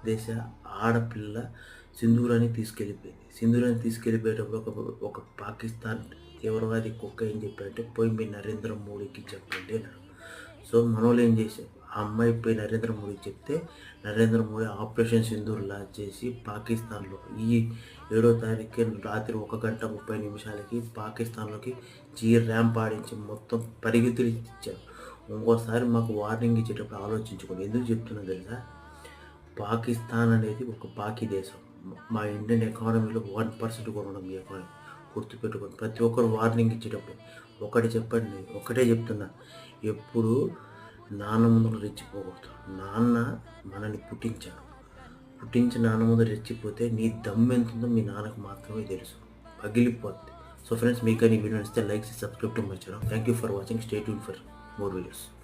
దేశ ఆడపిల్ల సింధూరాన్ని తీసుకెళ్ళిపోయింది. సింధూరాన్ని తీసుకెళ్ళిపోయేటప్పుడు ఒక పాకిస్తాన్ తీవ్రవాది కుక్క ఏం చెప్పాడంటే, "పోయి మీ నరేంద్ర మోడీకి చెప్పండి" అన్నాడు. సో, మనోళ్ళు ఏం చేశారు, ఆ అమ్మాయి పోయి నరేంద్ర మోడీకి చెప్తే, నరేంద్ర మోడీ ఆపరేషన్ సింధూర్ లాంచ్ చేసి పాకిస్తాన్‌లో ఈ 7వ తారీఖు రాత్రి 1:30 పాకిస్తాన్‌లోకి ర్యాంప్ ఆడించి మొత్తం పరిగెత్తులు ఇచ్చారు. ఇంకోసారి మాకు వార్నింగ్ ఇచ్చేటప్పుడు ఆలోచించుకోండి. ఎందుకు చెప్తున్నా తెలుసా? పాకిస్తాన్ అనేది ఒక బాకీ దేశం. మా ఇండియన్ ఎకానమీలో 1% కూడా ఉండదు మీ ఎకానమీ. గుర్తుపెట్టుకోండి. ప్రతి ఒక్కరు వార్నింగ్ ఇచ్చేటప్పుడు ఒకటి చెప్పండి. ఒకటే చెప్తున్నా. ఎప్పుడు నాన్న ముందు రెచ్చిపోకూడదు. నాన్న మనల్ని పుట్టించాడు. పుట్టించి నాన్న ముందు రెచ్చిపోతే నీ దమ్మెంతుందో మీ నాన్నకు మాత్రమే తెలుసు. పగిలిపోద్ది. సో ఫ్రెండ్స్, మీకు ఈ వీడియో నచ్చితే like, subscribe to my channel. Thank you for watching. Stay tune for more videos.